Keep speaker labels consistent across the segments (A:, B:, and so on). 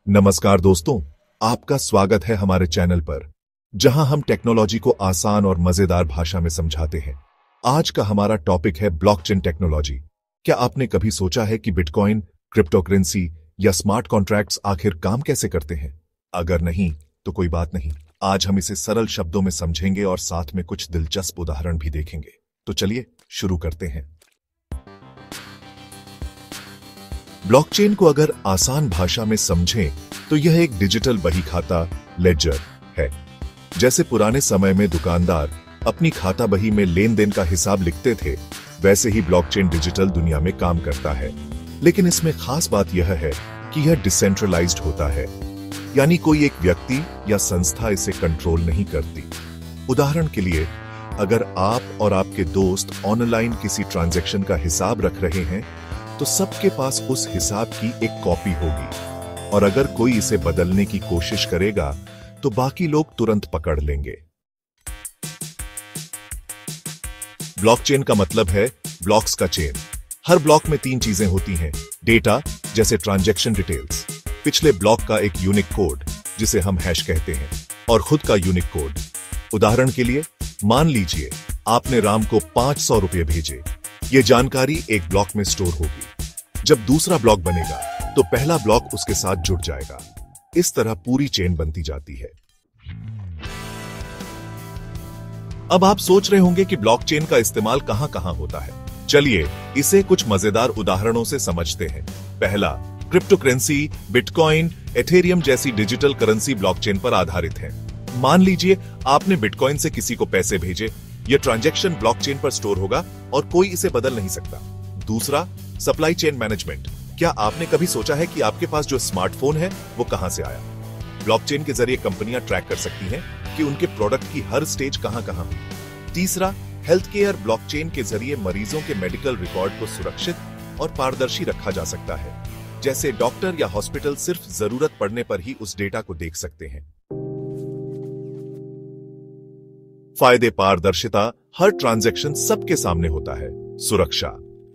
A: नमस्कार दोस्तों, आपका स्वागत है हमारे चैनल पर, जहां हम टेक्नोलॉजी को आसान और मजेदार भाषा में समझाते हैं। आज का हमारा टॉपिक है ब्लॉकचेन टेक्नोलॉजी। क्या आपने कभी सोचा है कि बिटकॉइन, क्रिप्टोकरेंसी या स्मार्ट कॉन्ट्रैक्ट्स आखिर काम कैसे करते हैं? अगर नहीं तो कोई बात नहीं, आज हम इसे सरल शब्दों में समझेंगे और साथ में कुछ दिलचस्प उदाहरण भी देखेंगे। तो चलिए शुरू करते हैं। ब्लॉकचेन को अगर आसान भाषा में समझें तो यह एक डिजिटल बही खाता लेजर है। जैसे पुराने समय में दुकानदार अपनी खाता बही में लेन देन का हिसाब लिखते थे, वैसे ही ब्लॉकचेन डिजिटल दुनिया में काम करता है। लेकिन इसमें खास बात यह है कि यह डिसेंट्रलाइज्ड होता है, यानी कोई एक व्यक्ति या संस्था इसे कंट्रोल नहीं करती। उदाहरण के लिए, अगर आप और आपके दोस्त ऑनलाइन किसी ट्रांजैक्शन का हिसाब रख रहे हैं तो सबके पास उस हिसाब की एक कॉपी होगी, और अगर कोई इसे बदलने की कोशिश करेगा तो बाकी लोग तुरंत पकड़ लेंगे। ब्लॉकचेन का मतलब है ब्लॉक्स का चेन। हर ब्लॉक में 3 चीजें होती हैं: डेटा जैसे ट्रांजैक्शन डिटेल्स, पिछले ब्लॉक का एक यूनिक कोड जिसे हम हैश कहते हैं, और खुद का यूनिक कोड। उदाहरण के लिए, मान लीजिए आपने राम को 500 रुपए भेजे। यह जानकारी एक ब्लॉक में स्टोर होगी। जब दूसरा ब्लॉक बनेगा तो पहला ब्लॉक उसके साथ जुड़ जाएगा। इस तरह पूरी चेन बनती जाती है। अब आप सोच रहे होंगे कि ब्लॉकचेन का इस्तेमाल कहां कहां होता है। चलिए इसे कुछ मजेदार उदाहरणों से समझते हैं। पहला, क्रिप्टोकरेंसी, बिटकॉइन, एथेरियम जैसी डिजिटल करेंसी ब्लॉकचेन पर आधारित है। मान लीजिए आपने बिटकॉइन से किसी को पैसे भेजे। यह ट्रांजैक्शन ब्लॉकचेन पर स्टोर होगा और कोई इसे बदल नहीं सकता। दूसरा, सप्लाई चेन मैनेजमेंट। क्या आपने कभी सोचा है कि आपके पास जो स्मार्टफोन है वो कहां से आया? ब्लॉकचेन के जरिए कंपनियां ट्रैक कर सकती हैं कि उनके प्रोडक्ट की हर स्टेज कहां कहां हुई। तीसरा, हेल्थ केयर। ब्लॉकचेन के जरिए मरीजों के मेडिकल रिकॉर्ड को सुरक्षित और पारदर्शी रखा जा सकता है। जैसे डॉक्टर या हॉस्पिटल सिर्फ जरूरत पड़ने पर ही उस डेटा को देख सकते हैं। फायदे: पारदर्शिता, हर ट्रांजैक्शन सबके सामने होता है। सुरक्षा,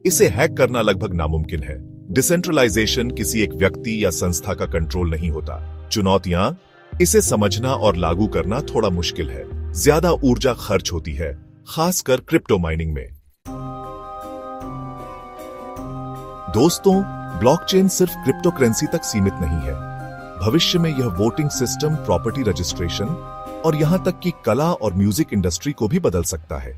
A: इसे हैक करना लगभग नामुमकिन है। डिसेंट्रलाइजेशन, किसी एक व्यक्ति या संस्था का कंट्रोल नहीं होता। चुनौतियां, इसे समझना और लागू करना थोड़ा मुश्किल है। ज्यादा ऊर्जा खर्च होती है, खासकर क्रिप्टो माइनिंग में। दोस्तों, ब्लॉकचेन सिर्फ क्रिप्टोकरेंसी तक सीमित नहीं है। भविष्य में यह वोटिंग सिस्टम, प्रॉपर्टी रजिस्ट्रेशन और यहां तक कि कला और म्यूजिक इंडस्ट्री को भी बदल सकता है।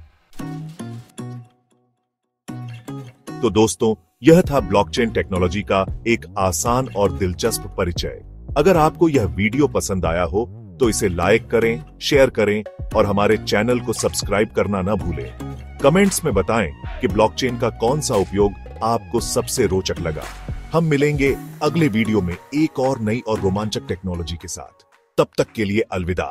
A: तो दोस्तों, यह था ब्लॉकचेन टेक्नोलॉजी का एक आसान और दिलचस्प परिचय। अगर आपको यह वीडियो पसंद आया हो तो इसे लाइक करें, शेयर करें और हमारे चैनल को सब्सक्राइब करना न भूलें। कमेंट्स में बताएं कि ब्लॉकचेन का कौन सा उपयोग आपको सबसे रोचक लगा। हम मिलेंगे अगले वीडियो में एक और नई और रोमांचक टेक्नोलॉजी के साथ। तब तक के लिए अलविदा।